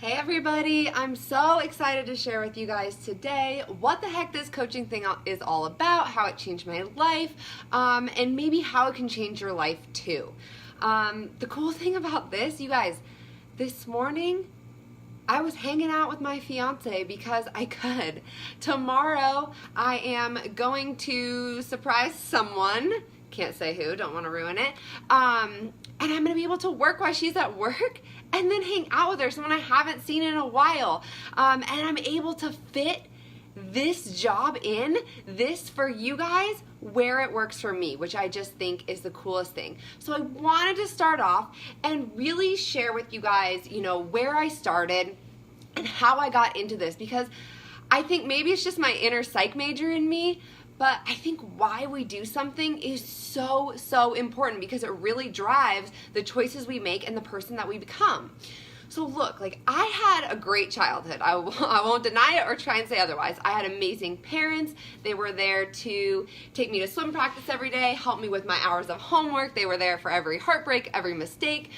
Hey everybody, I'm so excited to share with you guys today what the heck this coaching thing is all about, how it changed my life, and maybe how it can change your life too. The cool thing about this, you guys, this morning I was hanging out with my fiance because I could. Tomorrow I am going to surprise someone. Can't say who, don't want to ruin it. And I'm going to be able to work while she's at work and then hang out with her, someone I haven't seen in a while. And I'm able to fit this job in, this for you guys, where it works for me, which I just think is the coolest thing. So I wanted to start off and really share with you guys, where I started and how I got into this, because I think maybe it's just my inner psych major in me, but I think why we do something is so important because it really drives the choices we make and the person that we become. So look, I had a great childhood. I won't deny it or try and say otherwise. I had amazing parents. They were there to take me to swim practice every day, help me with my hours of homework. They were there for every heartbreak, every mistake.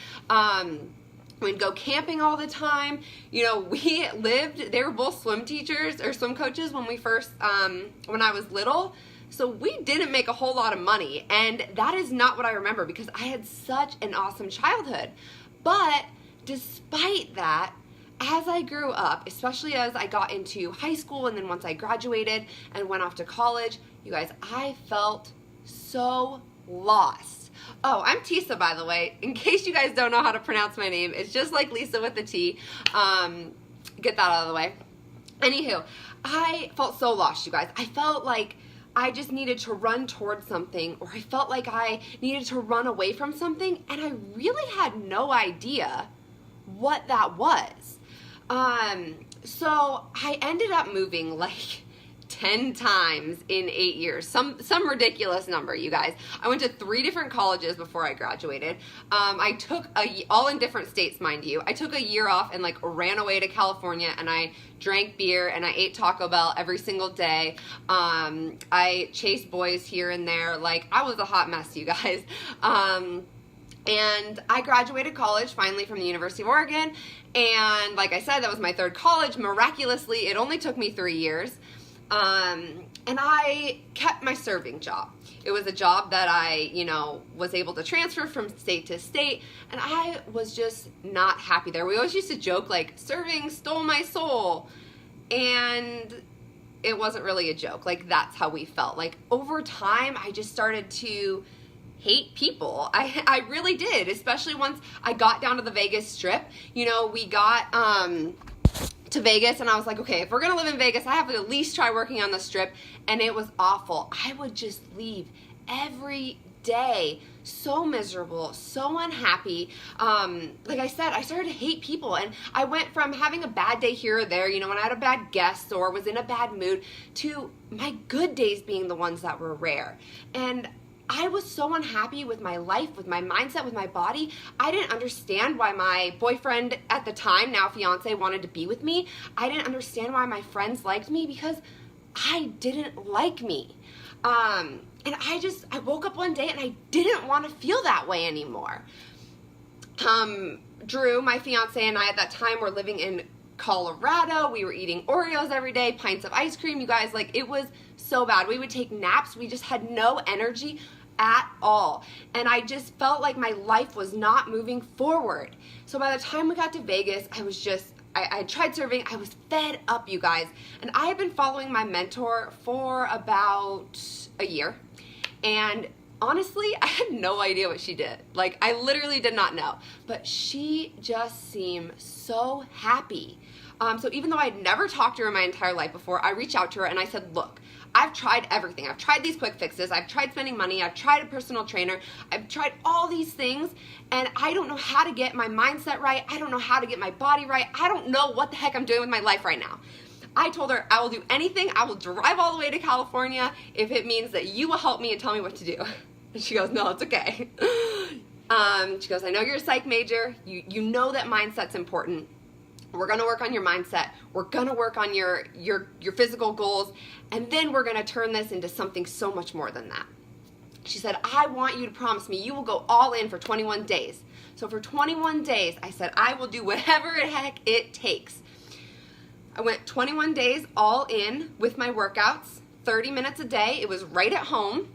We'd go camping all the time. They were both swim teachers or swim coaches when when I was little. So we didn't make a whole lot of money. And that is not what I remember because I had such an awesome childhood. But despite that, as I grew up, especially as I got into high school and then once I graduated and went off to college, you guys, I felt so lost. Oh, I'm Tisa, by the way. In case you guys don't know how to pronounce my name, it's just like Lisa with the T. Get that out of the way. Anywho, I felt so lost, you guys. I felt like I just needed to run towards something, or I felt like I needed to run away from something, and I really had no idea what that was. So I ended up moving 10 times in 8 years, some ridiculous number, you guys. I went to 3 different colleges before I graduated. I took all in different states, mind you. I took a year off and ran away to California, and I drank beer and I ate Taco Bell every single day. I chased boys here and there. I was a hot mess, you guys. And I graduated college finally from the University of Oregon. And like I said, that was my 3rd college. Miraculously, it only took me 3 years. And I kept my serving job. It was a job that I, was able to transfer from state to state, and I was just not happy there. We always used to joke, serving stole my soul, and it wasn't really a joke. That's how we felt. Over time, I just started to hate people. I really did, especially once I got down to the Vegas Strip. We got, to Vegas, and I was like, okay, if we're gonna live in Vegas, I have to at least try working on the Strip, and it was awful. I would just leave every day so miserable, so unhappy. Like I said, I started to hate people, and I went from having a bad day here or there, when I had a bad guest or was in a bad mood, to my good days being the ones that were rare. And I was so unhappy with my life, with my mindset, with my body. I didn't understand why my boyfriend at the time, now fiance, wanted to be with me. I didn't understand why my friends liked me because I didn't like me. And I woke up one day and I didn't want to feel that way anymore. Drew, my fiance, and I at that time were living in Colorado. We were eating Oreos every day, pints of ice cream, you guys. It was so bad. We would take naps. We just had no energy at all. And I just felt like my life was not moving forward. So by the time we got to Vegas, I tried serving. I was fed up, you guys. And I had been following my mentor for about a year. And honestly, I had no idea what she did. I literally did not know. But she just seemed so happy. So even though I had never talked to her in my entire life before, I reached out to her and I said, look, I've tried everything. I've tried these quick fixes. I've tried spending money. I've tried a personal trainer. I've tried all these things, and I don't know how to get my mindset right. I don't know how to get my body right. I don't know what the heck I'm doing with my life right now. I told her, I will do anything. I will drive all the way to California if it means that you will help me and tell me what to do. And she goes, no, it's okay. She goes, I know you're a psych major. You know that mindset's important. We're going to work on your mindset. We're going to work on your physical goals. And then we're going to turn this into something so much more than that. She said, I want you to promise me you will go all in for 21 days. So for 21 days, I said, I will do whatever the heck it takes. I went 21 days all in with my workouts, 30 minutes a day. It was right at home.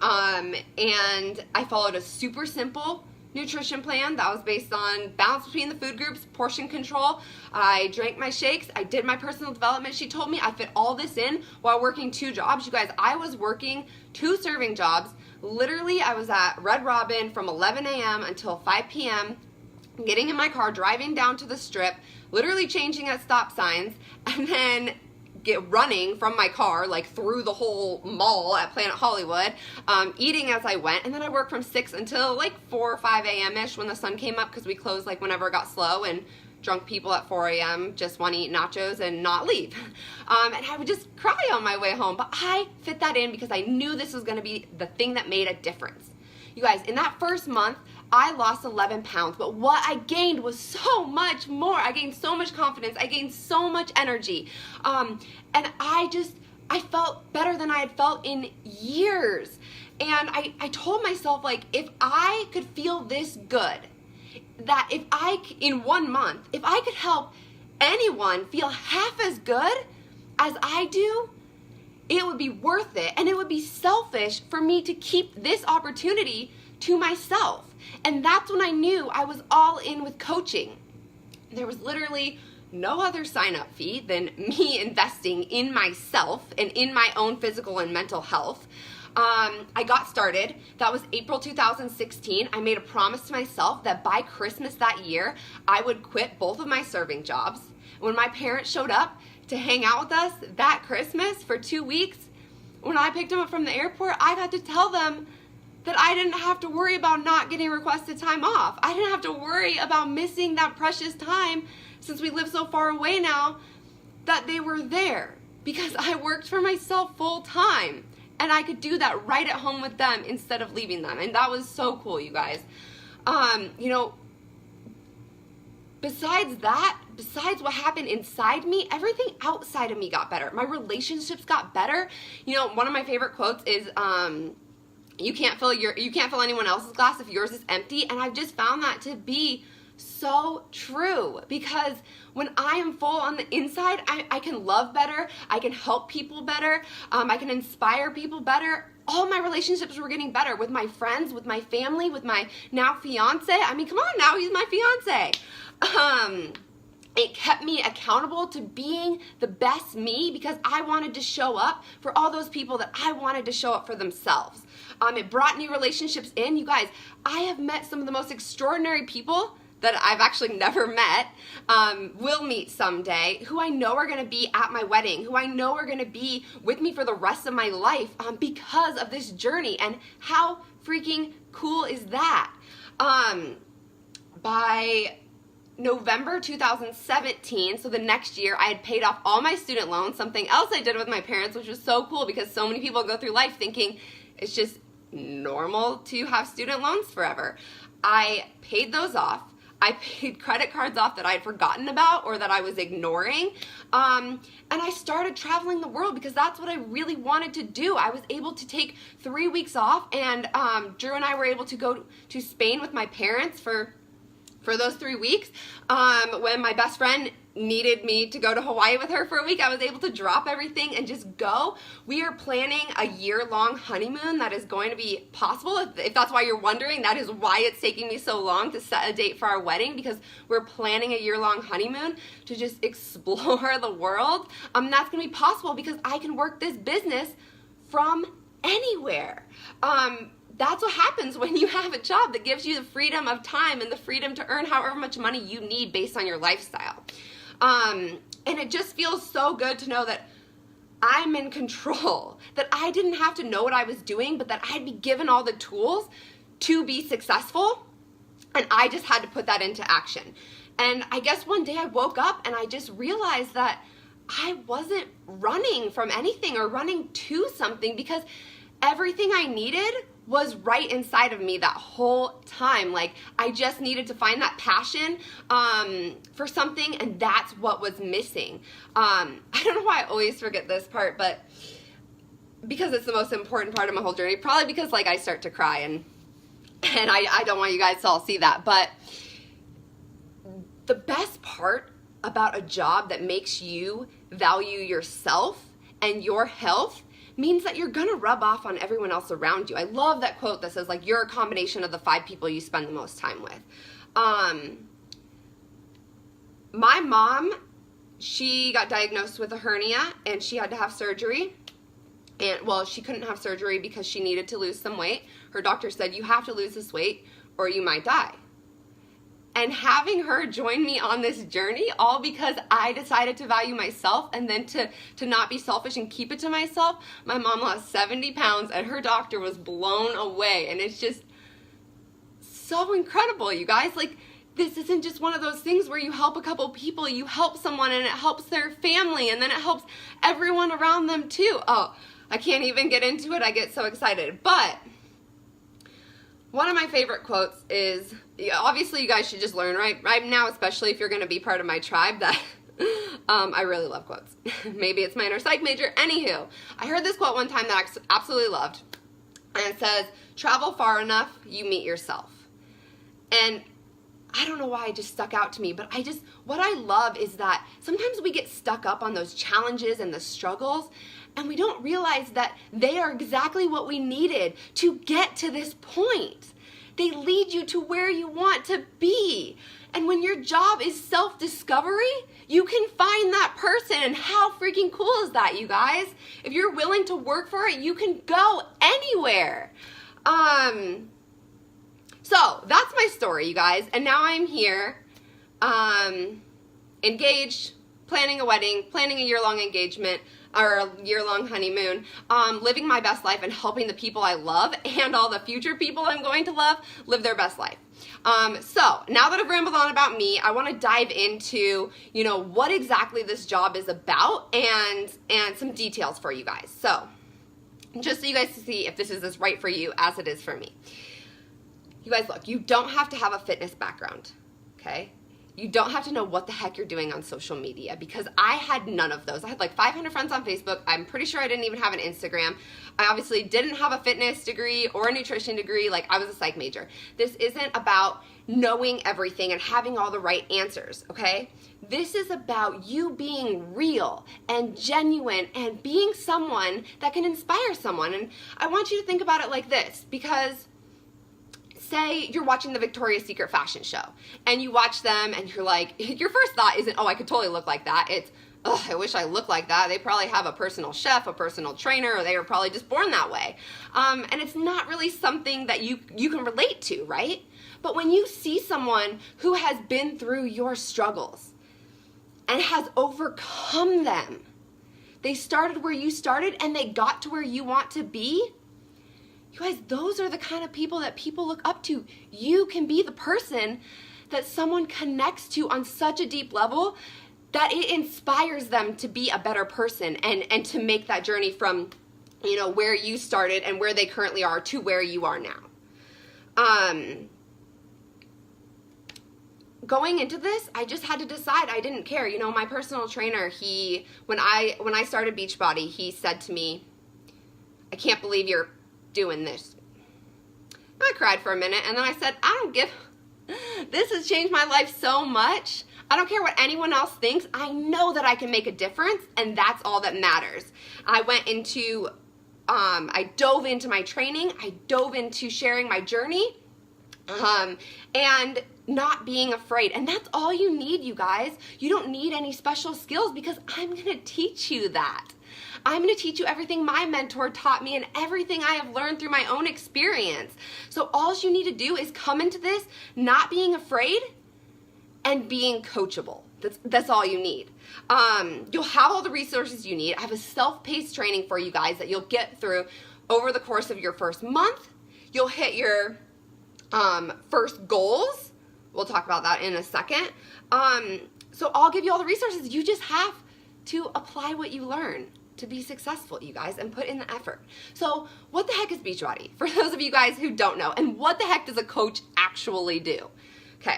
And I followed a super simple nutrition plan that was based on balance between the food groups, portion control. I drank my shakes. I did my personal development. She told me I fit all this in while working 2 jobs. You guys, I was working 2 serving jobs. Literally, I was at Red Robin from 11 a.m. until 5 p.m., getting in my car, driving down to the strip, literally changing at stop signs, and then running from my car, like through the whole mall at Planet Hollywood, eating as I went, and then I worked from 6 until like 4 or 5 a.m.-ish when the sun came up, because we closed like whenever it got slow, and drunk people at 4 a.m. just want to eat nachos and not leave. And I would just cry on my way home, but I fit that in because I knew this was going to be the thing that made a difference. You guys, in that first month, I lost 11 pounds, but what I gained was so much more. I gained so much confidence. I gained so much energy. And I felt better than I had felt in years. And I told myself, like, if I could feel this good, that in 1 month, if I could help anyone feel half as good as I do, it would be worth it. And it would be selfish for me to keep this opportunity to myself. And that's when I knew I was all in with coaching. There was literally no other sign-up fee than me investing in myself and in my own physical and mental health. I got started. That was April 2016. I made a promise to myself that by Christmas that year, I would quit both of my serving jobs. When my parents showed up to hang out with us that Christmas for 2 weeks, when I picked them up from the airport, I got to tell them that I didn't have to worry about not getting requested time off. I didn't have to worry about missing that precious time, since we live so far away now, that they were there, because I worked for myself full time, and I could do that right at home with them instead of leaving them. And that was so cool, you guys. Besides what happened inside me, everything outside of me got better. My relationships got better. One of my favorite quotes is, you can't fill anyone else's glass if yours is empty. And I've just found that to be so true, because when I am full on the inside, I can love better, I can help people better, I can inspire people better. All my relationships were getting better with my friends, with my family, with my now fiance. I mean, come on, now he's my fiance. It kept me accountable to being the best me, because I wanted to show up for all those people that I wanted to show up for themselves. It brought new relationships in. You guys, I have met some of the most extraordinary people that I've actually never met, will meet someday, who I know are going to be at my wedding, who I know are going to be with me for the rest of my life, because of this journey. And how freaking cool is that? By November 2017, so the next year, I had paid off all my student loans, something else I did with my parents, which was so cool, because so many people go through life thinking it's just normal to have student loans forever. I paid those off. I paid credit cards off that I had forgotten about or that I was ignoring. And I started traveling the world, because that's what I really wanted to do. I was able to take 3 weeks off, and Drew and I were able to go to Spain with my parents for those 3 weeks. When my best friend needed me to go to Hawaii with her for a week, I was able to drop everything and just go. We are planning a year-long honeymoon that is going to be possible. If that's why you're wondering, that is why it's taking me so long to set a date for our wedding, because we're planning a year-long honeymoon to just explore the world. That's going to be possible because I can work this business from anywhere. That's what happens when you have a job that gives you the freedom of time and the freedom to earn however much money you need based on your lifestyle. And it just feels so good to know that I'm in control, that I didn't have to know what I was doing, but that I'd be given all the tools to be successful, and I just had to put that into action. And I guess one day I woke up and I just realized that I wasn't running from anything or running to something, because everything I needed was right inside of me that whole time. Like, I just needed to find that passion for something, and that's what was missing. I don't know why I always forget this part, but because it's the most important part of my whole journey, probably because, like, I start to cry, and And I don't want you guys to all see that. But the best part about a job that makes you value yourself and your health means that you're gonna rub off on everyone else around you. I love that quote that says, like, you're a combination of the 5 people you spend the most time with. My mom, she got diagnosed with a hernia and she had to have surgery. And well, she couldn't have surgery because she needed to lose some weight. Her doctor said, you have to lose this weight or you might die. And having her join me on this journey, all because I decided to value myself and then to not be selfish and keep it to myself, my mom lost 70 pounds and her doctor was blown away. And it's just so incredible, you guys. Like, this isn't just one of those things where you help a couple people, you help someone and it helps their family and then it helps everyone around them too. Oh, I can't even get into it. I get so excited. But one of my favorite quotes is, obviously you guys should just learn right now, especially if you're going to be part of my tribe, that I really love quotes. Maybe it's my inner psych major. Anywho, I heard this quote one time that I absolutely loved. And it says, travel far enough, you meet yourself. And I don't know why it just stuck out to me, but what I love is that sometimes we get stuck up on those challenges and the struggles, and we don't realize that they are exactly what we needed to get to this point. They lead you to where you want to be. And when your job is self-discovery, you can find that person. And how freaking cool is that, you guys? If you're willing to work for it, you can go anywhere. So that's my story, you guys. And now I'm here, engaged, planning a wedding, planning a year-long engagement, or a year-long honeymoon, living my best life and helping the people I love and all the future people I'm going to love live their best life. So now that I've rambled on about me, I want to dive into, what exactly this job is about and some details for you guys. So just so you guys can see if this is as right for you as it is for me. You guys, look, you don't have to have a fitness background, okay? You don't have to know what the heck you're doing on social media, because I had none of those. I had like 500 friends on Facebook. I'm pretty sure I didn't even have an Instagram. I obviously didn't have a fitness degree or a nutrition degree. Like, I was a psych major. This isn't about knowing everything and having all the right answers, okay? This is about you being real and genuine and being someone that can inspire someone. And I want you to think about it like this, because say you're watching the Victoria's Secret fashion show and you watch them and you're like, your first thought isn't, oh, I could totally look like that. It's, oh, I wish I looked like that. They probably have a personal chef, a personal trainer, or they were probably just born that way. And it's not really something that you can relate to, right? But when you see someone who has been through your struggles and has overcome them, they started where you started and they got to where you want to be. You guys, those are the kind of people that people look up to. You can be the person that someone connects to on such a deep level that it inspires them to be a better person and to make that journey from, where you started and where they currently are to where you are now. Going into this, I just had to decide. I didn't care. My personal trainer, when I started Beachbody, he said to me, I can't believe you're doing this. And I cried for a minute and then I said, this has changed my life so much. I don't care what anyone else thinks. I know that I can make a difference, and that's all that matters. I dove into my training. I dove into sharing my journey, and not being afraid. And that's all you need, you guys. You don't need any special skills, because I'm going to teach you that. I'm going to teach you everything my mentor taught me and everything I have learned through my own experience. So all you need to do is come into this not being afraid and being coachable. That's all you need. You'll have all the resources you need. I have a self-paced training for you guys that you'll get through over the course of your first month. You'll hit your first goals. We'll talk about that in a second. So I'll give you all the resources. You just have to apply what you learn to be successful, you guys, and put in the effort. So what the heck is Beachbody? For those of you guys who don't know, and what the heck does a coach actually do? Okay,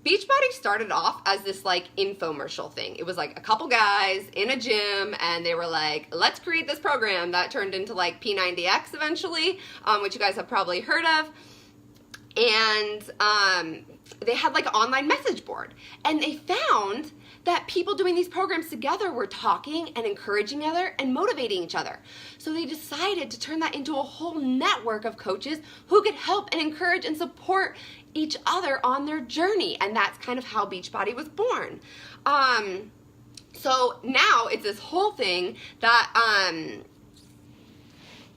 Beachbody started off as this like infomercial thing. It was like a couple guys in a gym and they were like, let's create this program that turned into like P90X eventually, which you guys have probably heard of. and they had like an online message board, and they found that people doing these programs together were talking and encouraging each other and motivating each other. So they decided to turn that into a whole network of coaches who could help and encourage and support each other on their journey, and that's kind of how Beachbody was born. So now it's this whole thing that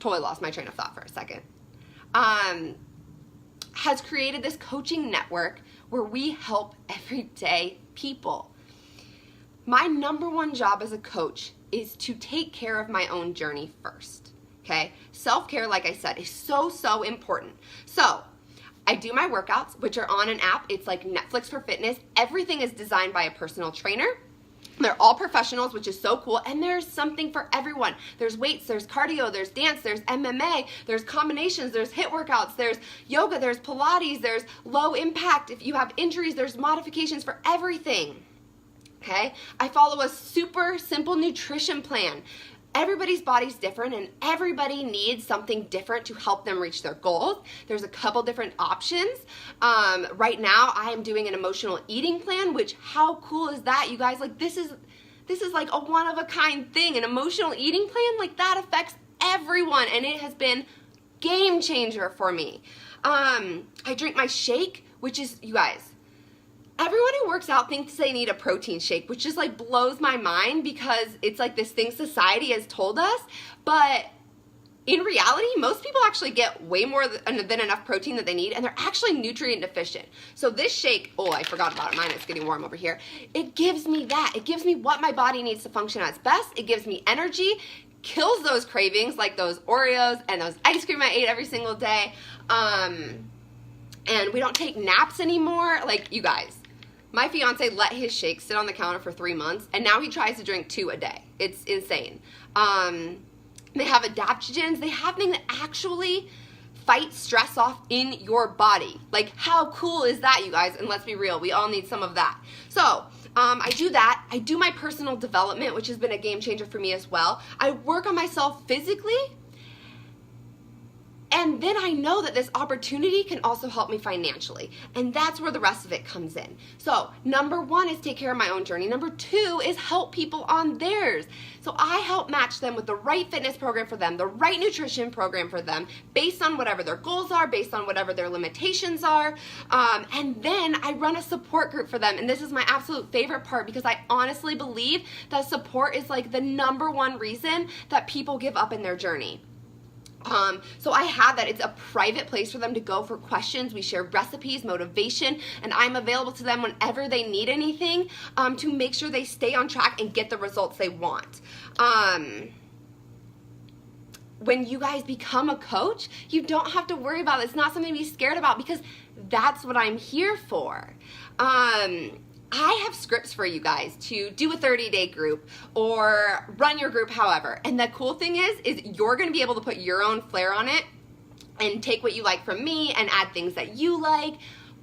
totally lost my train of thought for a second. Has created this coaching network where we help everyday people. My number one job as a coach is to take care of my own journey first, okay? Self-care, like I said, is so, so important. So I do my workouts, which are on an app. It's like Netflix for fitness. Everything is designed by a personal trainer. They're all professionals, which is so cool, and there's something for everyone. There's weights, there's cardio, there's dance, there's MMA, there's combinations, there's HIIT workouts, there's yoga, there's Pilates, there's low impact. If you have injuries, there's modifications for everything. Okay? I follow a super simple nutrition plan. Everybody's body's different, and everybody needs something different to help them reach their goals. There's a couple different options. Right now, I am doing an emotional eating plan, which how cool is that, you guys? Like this is like a one-of-a-kind thing. An emotional eating plan, like that affects everyone, and it has been game changer for me. I drink my shake, which is, you guys, everyone who works out thinks they need a protein shake, which just like blows my mind because it's like this thing society has told us. But in reality, most people actually get way more than enough protein that they need, and they're actually nutrient deficient. So this shake, oh, I forgot about it. Mine is getting warm over here. It gives me that. It gives me what my body needs to function at its best. It gives me energy, kills those cravings like those Oreos and those ice cream I ate every single day. And we don't take naps anymore. Like, you guys, my fiance let his shake sit on the counter for 3 months, and now he tries to drink 2 a day. It's insane. They have adaptogens. They have things that actually fight stress off in your body. Like, how cool is that, you guys? And let's be real, we all need some of that. So I do that. I do my personal development, which has been a game changer for me as well. I work on myself physically, and then I know that this opportunity can also help me financially. And that's where the rest of it comes in. So number 1 is take care of my own journey. Number 2 is help people on theirs. So I help match them with the right fitness program for them, the right nutrition program for them, based on whatever their goals are, based on whatever their limitations are. And then I run a support group for them. And this is my absolute favorite part, because I honestly believe that support is like the number 1 reason that people give up in their journey. So I have that. It's a private place for them to go for questions. We share recipes, motivation, and I'm available to them whenever they need anything to make sure they stay on track and get the results they want. When you guys become a coach, you don't have to worry about it. It's not something to be scared about, because that's what I'm here for. I have scripts for you guys to do a 30-day group or run your group however. And the cool thing is you're going to be able to put your own flair on it and take what you like from me and add things that you like.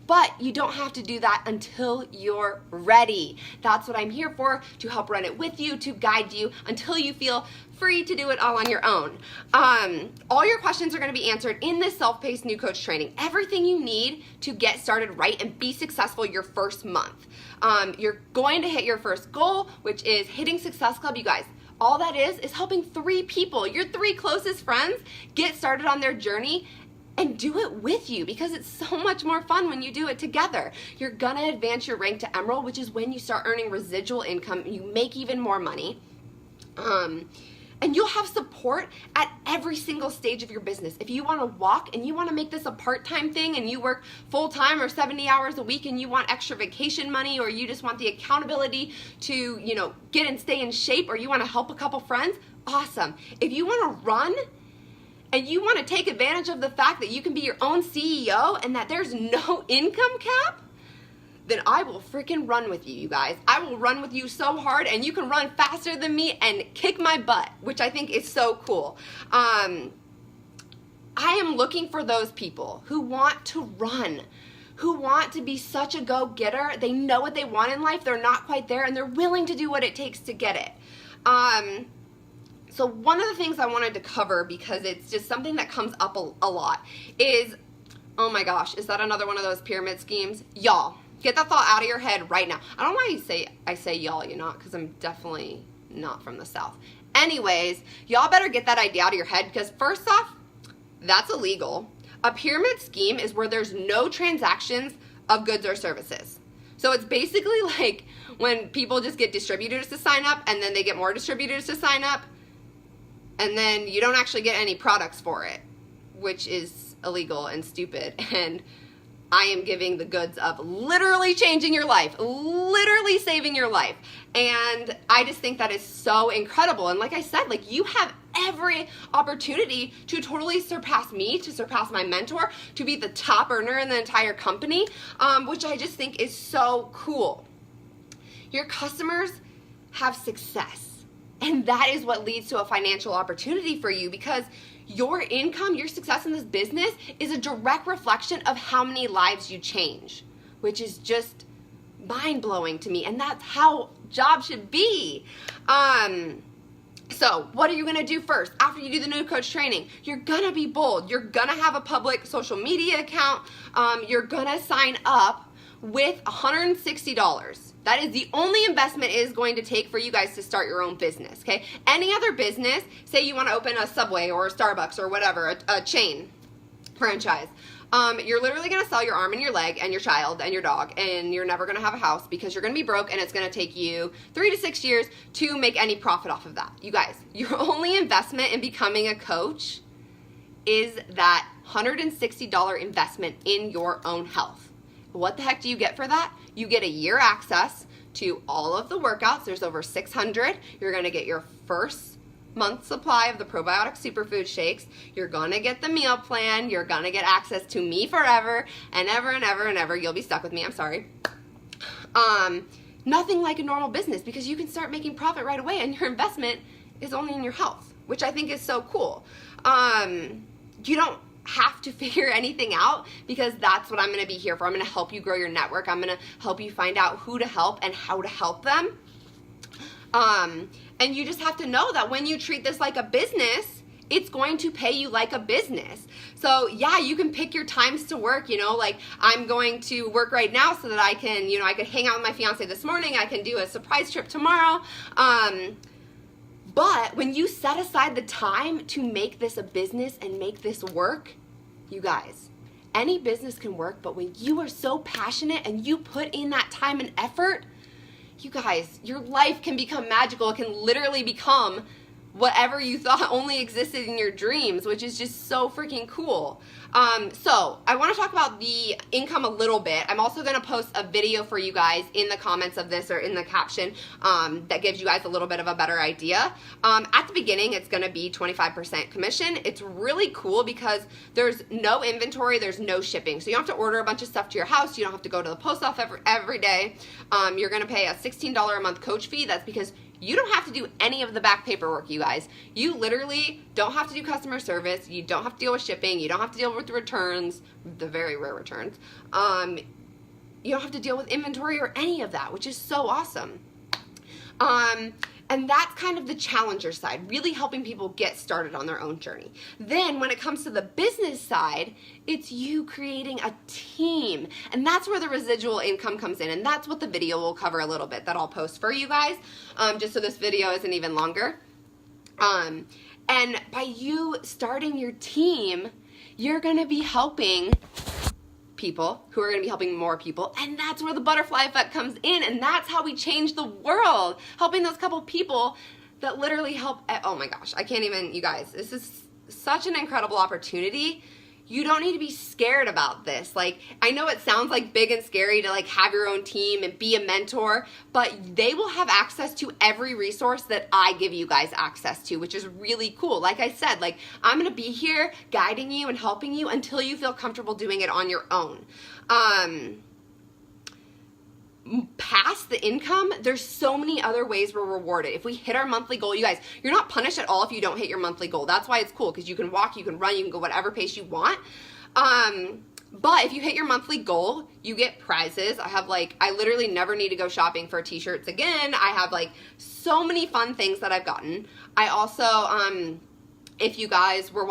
But you don't have to do that until you're ready. That's what I'm here for, to help run it with you, to guide you until you feel free to do it all on your own. All your questions are going to be answered in this self-paced new coach training. Everything you need to get started right and be successful your first month. You're going to hit your first goal, which is hitting Success Club. You guys, all that is helping 3 people, your 3 closest friends, get started on their journey and do it with you, because it's so much more fun when you do it together. You're gonna advance your rank to Emerald, which is when you start earning residual income and you make even more money. And you'll have support at every single stage of your business. If you want to walk and you want to make this a part-time thing and you work full-time or 70 hours a week and you want extra vacation money, or you just want the accountability to, get and stay in shape, or you want to help a couple friends, awesome. If you want to run and you want to take advantage of the fact that you can be your own CEO and that there's no income cap, then I will freaking run with you, you guys. I will run with you so hard, and you can run faster than me and kick my butt, which I think is so cool. I am looking for those people who want to run, who want to be such a go-getter. They know what they want in life. They're not quite there, and they're willing to do what it takes to get it. So one of the things I wanted to cover, because it's just something that comes up a lot, is Oh my gosh, is that another one of those pyramid schemes? Y'all, get that thought out of your head right now. I don't know why I say y'all, you know, because I'm definitely not from the South. Anyways, y'all better get that idea out of your head, because first off, that's illegal. A pyramid scheme is where there's no transactions of goods or services. So it's basically like when people just get distributors to sign up, and then they get more distributors to sign up, and then you don't actually get any products for it, which is illegal and stupid. And I am giving the goods of literally changing your life, literally saving your life. And I just think that is so incredible. And like I said, like, you have every opportunity to totally surpass me, to surpass my mentor, to be the top earner in the entire company, which I just think is so cool. Your customers have success. And that is what leads to a financial opportunity for you, because your income, your success in this business is a direct reflection of how many lives you change, which is just mind-blowing to me. And that's how jobs should be. So what are you going to do first? After you do the new coach training, you're going to be bold. You're going to have a public social media account. You're going to sign up with $160. That is the only investment it is going to take for you guys to start your own business, okay? Any other business, say you want to open a Subway or a Starbucks or whatever, a chain franchise, you're literally going to sell your arm and your leg and your child and your dog, and you're never going to have a house because you're going to be broke, and it's going to take you 3 to 6 years to make any profit off of that. You guys, your only investment in becoming a coach is that $160 investment in your own health. What the heck do you get for that? You get a year access to all of the workouts. There's over 600. You're going to get your first month supply of the probiotic superfood shakes. You're going to get the meal plan. You're going to get access to me forever and ever and ever and ever. You'll be stuck with me. I'm sorry. Nothing like a normal business, because you can start making profit right away, and your investment is only in your health, which I think is so cool. You don't have to figure anything out, because that's what I'm going to be here for. I'm going to help you grow your network. I'm going to help you find out who to help and how to help them. And you just have to know that when you treat this like a business, it's going to pay you like a business. So yeah, you can pick your times to work, you know, like I'm going to work right now so that I can, you know, I could hang out with my fiance this morning. I can do a surprise trip tomorrow. But when you set aside the time to make this a business and make this work, you guys, any business can work, but when you are so passionate and you put in that time and effort, you guys, your life can become magical. It can literally become whatever you thought only existed in your dreams, which is just so freaking cool. So I want to talk about the income a little bit. I'm also going to post a video for you guys in the comments of this or in the caption that gives you guys a little bit of a better idea. At the beginning, it's going to be 25% commission. It's really cool because there's no inventory, there's no shipping. So you don't have to order a bunch of stuff to your house. You don't have to go to the post office every day. You're going to pay a $16 a month coach fee. That's because you don't have to do any of the back paperwork, you guys. You literally don't have to do customer service. You don't have to deal with shipping. You don't have to deal with the returns, the very rare returns. You don't have to deal with inventory or any of that, which is so awesome. And that's kind of the challenger side, really helping people get started on their own journey. Then when it comes to the business side, it's you creating a team. And that's where the residual income comes in. And that's what the video will cover a little bit that I'll post for you guys, just so this video isn't even longer. And by you starting your team, you're going to be helping people who are going to be helping more people, and that's where the butterfly effect comes in, and that's how we change the world, helping those couple people that literally help. Oh my gosh, I can't even, you guys, this is such an incredible opportunity. You don't need to be scared about this. Like, I know it sounds like big and scary to like have your own team and be a mentor, but they will have access to every resource that I give you guys access to, which is really cool. Like I said, like I'm going to be here guiding you and helping you until you feel comfortable doing it on your own. Past the income, there's so many other ways we're rewarded. If we hit our monthly goal, you guys, you're not punished at all if you don't hit your monthly goal. That's why it's cool, because you can walk, you can run, you can go whatever pace you want. But if you hit your monthly goal, you get prizes. I literally never need to go shopping for t-shirts again. I have like so many fun things that I've gotten. I also, If you guys were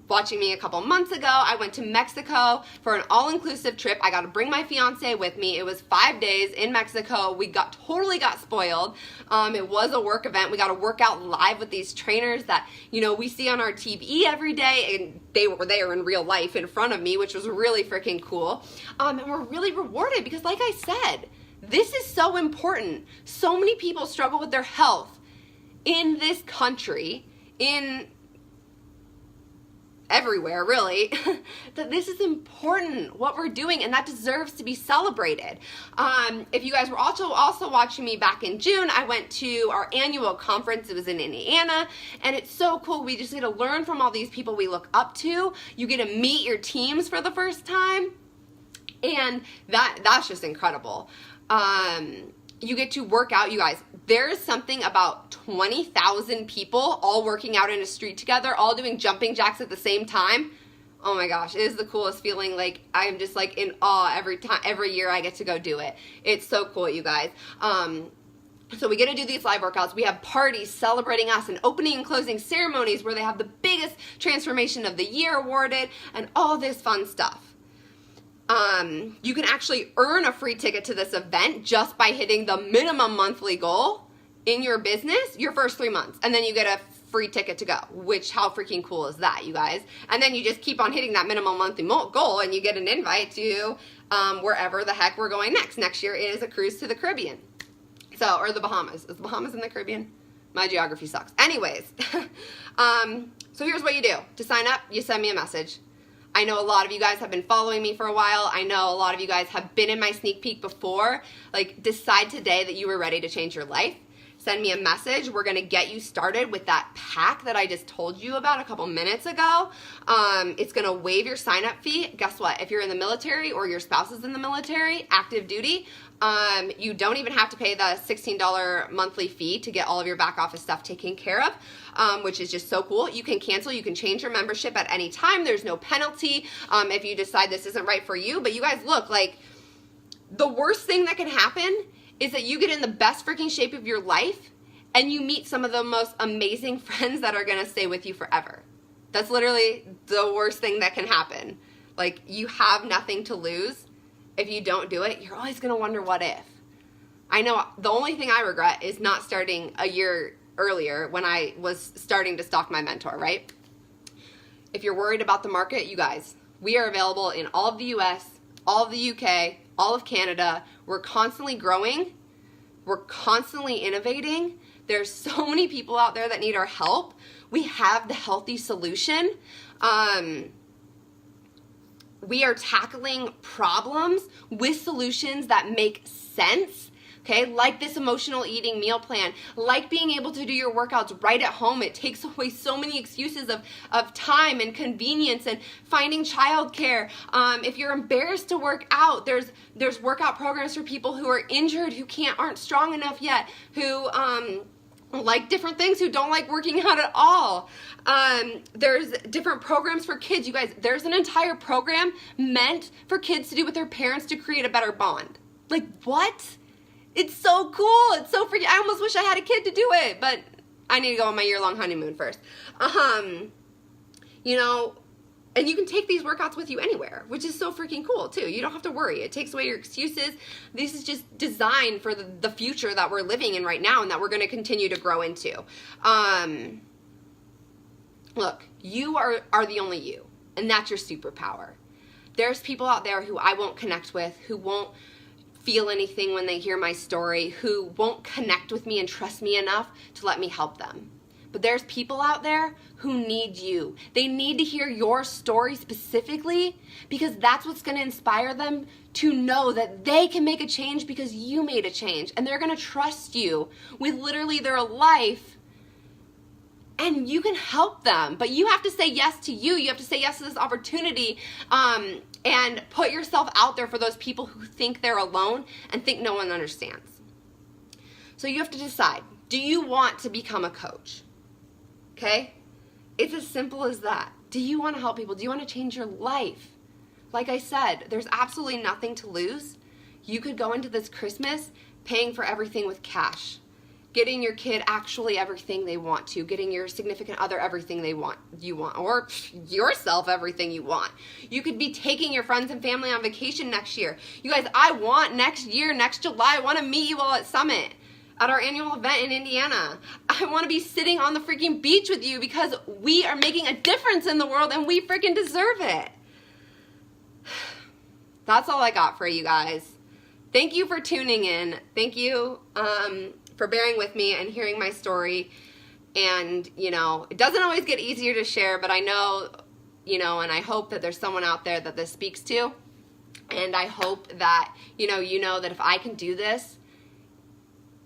watching me a couple months ago, I went to Mexico for an all-inclusive trip. I got to bring my fiance with me. It was 5 days in Mexico. We totally got spoiled. It was a work event. We got to work out live with these trainers that, you know, we see on our TV every day, and they were there in real life in front of me, which was really freaking cool. And we're really rewarded because, like I said, this is so important. So many people struggle with their health in this country, in everywhere really, that this is important, what we're doing, and that deserves to be celebrated. If you guys were also watching me back in June, I went to our annual conference. It was in Indiana, and it's so cool. We just get to learn from all these people we look up to. You get to meet your teams for the first time, and that's just incredible. You get to work out, you guys. There's something about 20,000 people all working out in a street together, all doing jumping jacks at the same time. Oh my gosh, it is the coolest feeling. Like, I'm just like in awe every year I get to go do it. It's so cool, you guys. So we get to do these live workouts. We have parties celebrating us and opening and closing ceremonies where they have the biggest transformation of the year awarded and all this fun stuff. You can actually earn a free ticket to this event just by hitting the minimum monthly goal in your business your first 3 months. And then you get a free ticket to go, which how freaking cool is that, you guys? And then you just keep on hitting that minimum monthly goal and you get an invite to wherever the heck we're going next. Next year is a cruise to the Caribbean. So, or the Bahamas. Is the Bahamas in the Caribbean? My geography sucks. Anyways, so here's what you do. To sign up, you send me a message. I know a lot of you guys have been following me for a while. I know a lot of you guys have been in my sneak peek before. Like, decide today that you were ready to change your life. Send me a message. We're going to get you started with that pack that I just told you about a couple minutes ago. It's going to waive your sign-up fee. Guess what? If you're in the military or your spouse is in the military, active duty, you don't even have to pay the $16 monthly fee to get all of your back office stuff taken care of, which is just so cool. You can cancel. You can change your membership at any time. There's no penalty if you decide this isn't right for you. But you guys, look, like, the worst thing that can happen is that you get in the best freaking shape of your life and you meet some of the most amazing friends that are going to stay with you forever. That's literally the worst thing that can happen. Like, you have nothing to lose. If you don't do it, you're always going to wonder what if. I know the only thing I regret is not starting a year earlier when I was starting to stalk my mentor, right? If you're worried about the market, you guys, we are available in all of the US, all of the UK, all of Canada. We're constantly growing. We're constantly innovating. There's so many people out there that need our help. We have the healthy solution. We are tackling problems with solutions that make sense. Okay, like this emotional eating meal plan, like being able to do your workouts right at home. It takes away so many excuses of time and convenience and finding childcare. If you're embarrassed to work out, there's workout programs for people who are injured, who aren't strong enough yet, who like different things, who don't like working out at all. There's different programs for kids. You guys, there's an entire program meant for kids to do with their parents to create a better bond. Like, what? It's so cool. It's so freaking, I almost wish I had a kid to do it, but I need to go on my year-long honeymoon first. You know, and you can take these workouts with you anywhere, which is so freaking cool too. You don't have to worry. It takes away your excuses. This is just designed for the future that we're living in right now and that we're going to continue to grow into. Look, you are the only you, and that's your superpower. There's people out there who I won't connect with, who won't feel anything when they hear my story, who won't connect with me and trust me enough to let me help them. But there's people out there who need you. They need to hear your story specifically because that's what's going to inspire them to know that they can make a change because you made a change. And they're going to trust you with literally their life. And you can help them. But you have to say yes to you. You have to say yes to this opportunity. And put yourself out there for those people who think they're alone and think no one understands. So you have to decide, do you want to become a coach? Okay? It's as simple as that. Do you want to help people? Do you want to change your life? Like I said, there's absolutely nothing to lose. You could go into this Christmas paying for everything with cash. getting your kid actually everything they want to, getting your significant other everything you want, or yourself everything you want. You could be taking your friends and family on vacation next year. You guys, I want next July, I want to meet you all at Summit, at our annual event in Indiana. I want to be sitting on the freaking beach with you because we are making a difference in the world and we freaking deserve it. That's all I got for you guys. Thank you for tuning in. Thank you for bearing with me and hearing my story. And, you know, it doesn't always get easier to share, but I know, you know, and I hope that there's someone out there that this speaks to. And I hope that, you know that if I can do this,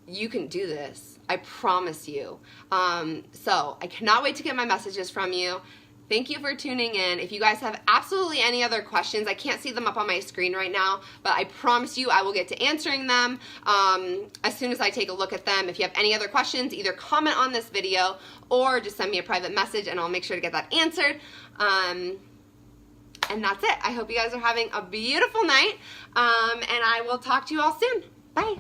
you can do this. I promise you. So I cannot wait to get my messages from you. Thank you for tuning in. If you guys have absolutely any other questions, I can't see them up on my screen right now, but I promise you I will get to answering them as soon as I take a look at them. If you have any other questions, either comment on this video or just send me a private message and I'll make sure to get that answered. And that's it. I hope you guys are having a beautiful night, and I will talk to you all soon. Bye.